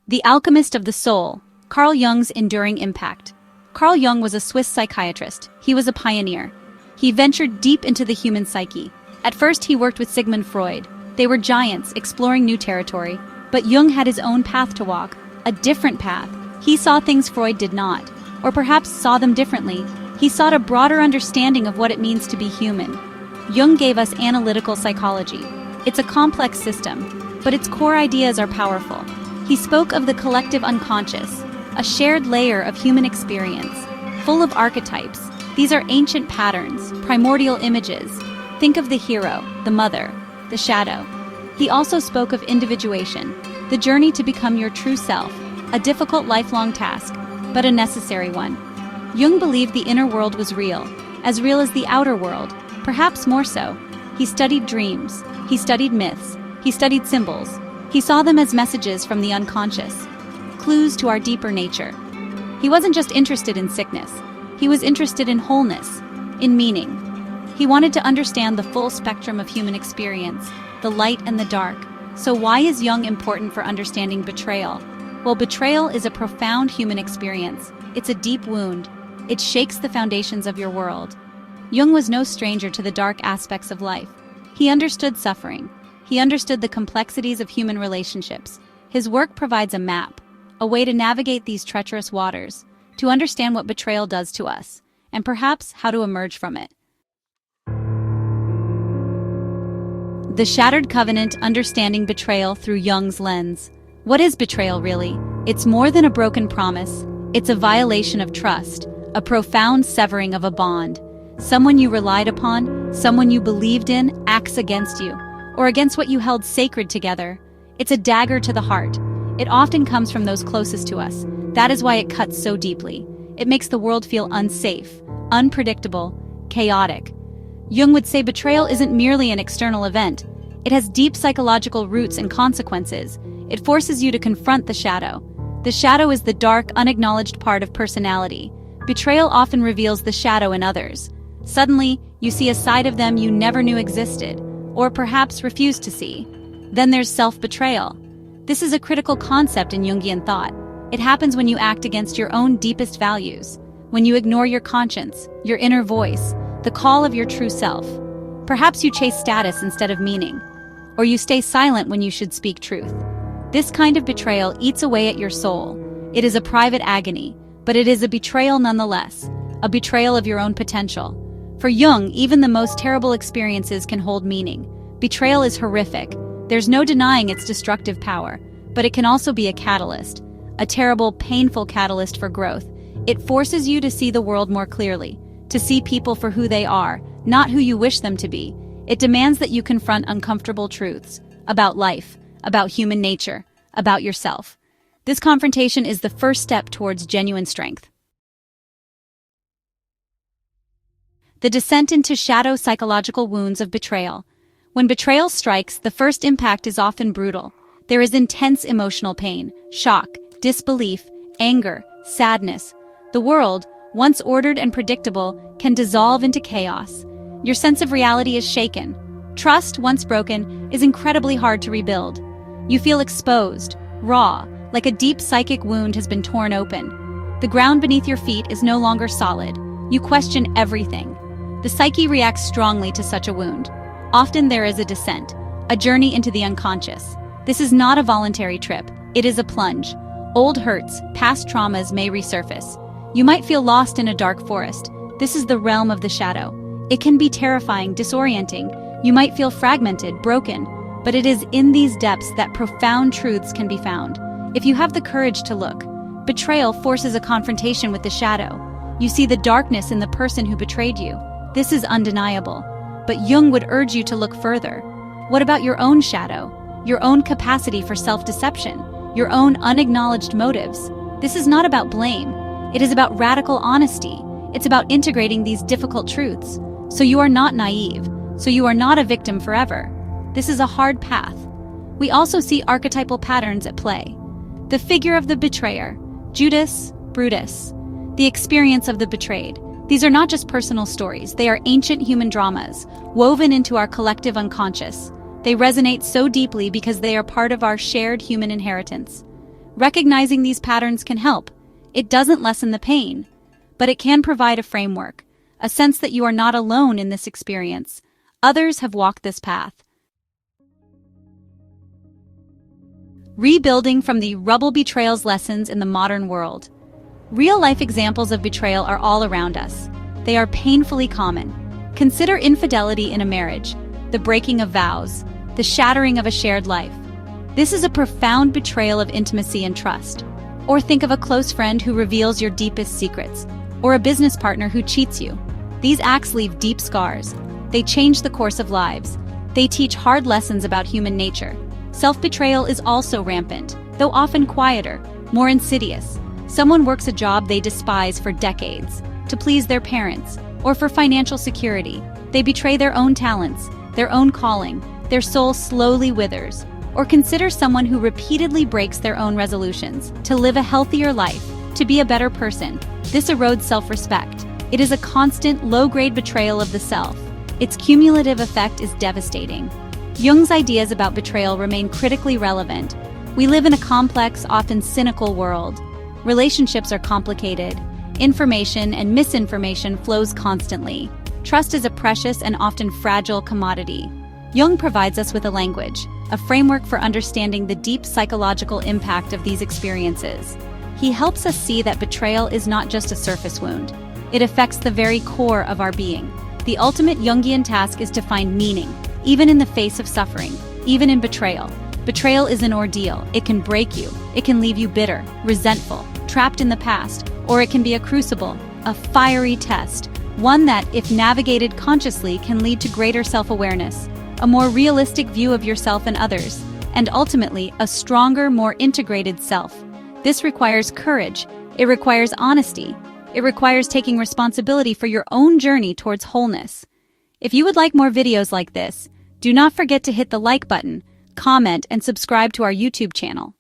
The Alchemist of the Soul, Carl Jung's enduring impact. Carl Jung was a Swiss psychiatrist. He was a pioneer. He ventured deep into the human psyche. At first, he worked with Sigmund Freud. They were giants, exploring new territory. But Jung had his own path to walk, a different path. He saw things Freud did not, or perhaps saw them differently. He sought a broader understanding of what it means to be human. Jung gave us analytical psychology. It's a complex system, but its core ideas are powerful. He spoke of the collective unconscious, a shared layer of human experience, full of archetypes. These are ancient patterns, primordial images. Think of the hero, the mother, the shadow. He also spoke of individuation, the journey to become your true self, a difficult lifelong task, but a necessary one. Jung believed the inner world was real as the outer world, perhaps more so. He studied dreams, he studied myths, he studied symbols. He saw them as messages from the unconscious, clues to our deeper nature. He wasn't just interested in sickness, he was interested in wholeness, in meaning. He wanted to understand the full spectrum of human experience, the light and the dark. So why is Jung important for understanding betrayal? Well, betrayal is a profound human experience. It's a deep wound. It shakes the foundations of your world. Jung was no stranger to the dark aspects of life. He understood suffering. He understood the complexities of human relationships. His work provides a map, a way to navigate these treacherous waters, to understand what betrayal does to us, and perhaps how to emerge from it. The Shattered Covenant: Understanding Betrayal Through Jung's Lens. What is betrayal really? It's more than a broken promise. It's a violation of trust, a profound severing of a bond. Someone you relied upon, someone you believed in, acts against you, or against what you held sacred together. It's a dagger to the heart. It often comes from those closest to us. That is why it cuts so deeply. It makes the world feel unsafe, unpredictable, chaotic. Jung would say betrayal isn't merely an external event. It has deep psychological roots and consequences. It forces you to confront the shadow. The shadow is the dark, unacknowledged part of personality. Betrayal often reveals the shadow in others. Suddenly, you see a side of them you never knew existed, or perhaps refused to see. Then there's self-betrayal. This is a critical concept in Jungian thought. It happens when you act against your own deepest values, when you ignore your conscience, your inner voice, the call of your true self. Perhaps you chase status instead of meaning, or you stay silent when you should speak truth. This kind of betrayal eats away at your soul. It is a private agony, but it is a betrayal nonetheless, a betrayal of your own potential. For Jung, even the most terrible experiences can hold meaning. Betrayal is horrific. There's no denying its destructive power, but it can also be a catalyst, a terrible, painful catalyst for growth. It forces you to see the world more clearly, to see people for who they are, not who you wish them to be. It demands that you confront uncomfortable truths about life, about human nature, about yourself. This confrontation is the first step towards genuine strength. The descent into shadow: psychological wounds of betrayal. When betrayal strikes, the first impact is often brutal. There is intense emotional pain, shock, disbelief, anger, sadness. The world, once ordered and predictable, can dissolve into chaos. Your sense of reality is shaken. Trust, once broken, is incredibly hard to rebuild. You feel exposed, raw, like a deep psychic wound has been torn open. The ground beneath your feet is no longer solid. You question everything. The psyche reacts strongly to such a wound. Often there is a descent, a journey into the unconscious. This is not a voluntary trip. It is a plunge. Old hurts, past traumas may resurface. You might feel lost in a dark forest. This is the realm of the shadow. It can be terrifying, disorienting. You might feel fragmented, broken, but it is in these depths that profound truths can be found. If you have the courage to look. Betrayal forces a confrontation with the shadow. You see the darkness in the person who betrayed you. This is undeniable. But Jung would urge you to look further. What about your own shadow? Your own capacity for self-deception? Your own unacknowledged motives? This is not about blame. It is about radical honesty. It's about integrating these difficult truths. So you are not naive. So you are not a victim forever. This is a hard path. We also see archetypal patterns at play. The figure of the betrayer, Judas, Brutus. The experience of the betrayed. These are not just personal stories, they are ancient human dramas, woven into our collective unconscious. They resonate so deeply because they are part of our shared human inheritance. Recognizing these patterns can help. It doesn't lessen the pain, but it can provide a framework, a sense that you are not alone in this experience. Others have walked this path. Rebuilding from the rubble betrayal's lessons in the modern world. Real-life examples of betrayal are all around us. They are painfully common. Consider infidelity in a marriage, the breaking of vows, the shattering of a shared life. This is a profound betrayal of intimacy and trust. Or think of a close friend who reveals your deepest secrets, or a business partner who cheats you. These acts leave deep scars. They change the course of lives. They teach hard lessons about human nature. Self-betrayal is also rampant, though often quieter, more insidious. Someone works a job they despise for decades, to please their parents, or for financial security. They betray their own talents, their own calling. Their soul slowly withers. Or consider someone who repeatedly breaks their own resolutions, to live a healthier life, to be a better person. This erodes self-respect. It is a constant, low-grade betrayal of the self. Its cumulative effect is devastating. Jung's ideas about betrayal remain critically relevant. We live in a complex, often cynical world. Relationships are complicated. Information and misinformation flows constantly. Trust is a precious and often fragile commodity. Jung provides us with a language, a framework for understanding the deep psychological impact of these experiences. He helps us see that betrayal is not just a surface wound. It affects the very core of our being. The ultimate Jungian task is to find meaning, even in the face of suffering, even in betrayal. Betrayal is an ordeal. It can break you. It can leave you bitter, resentful, trapped in the past, or it can be a crucible, a fiery test, one that, if navigated consciously, can lead to greater self-awareness, a more realistic view of yourself and others, and ultimately, a stronger, more integrated self. This requires courage. It requires honesty. It requires taking responsibility for your own journey towards wholeness. If you would like more videos like this, do not forget to hit the like button, comment, and subscribe to our YouTube channel.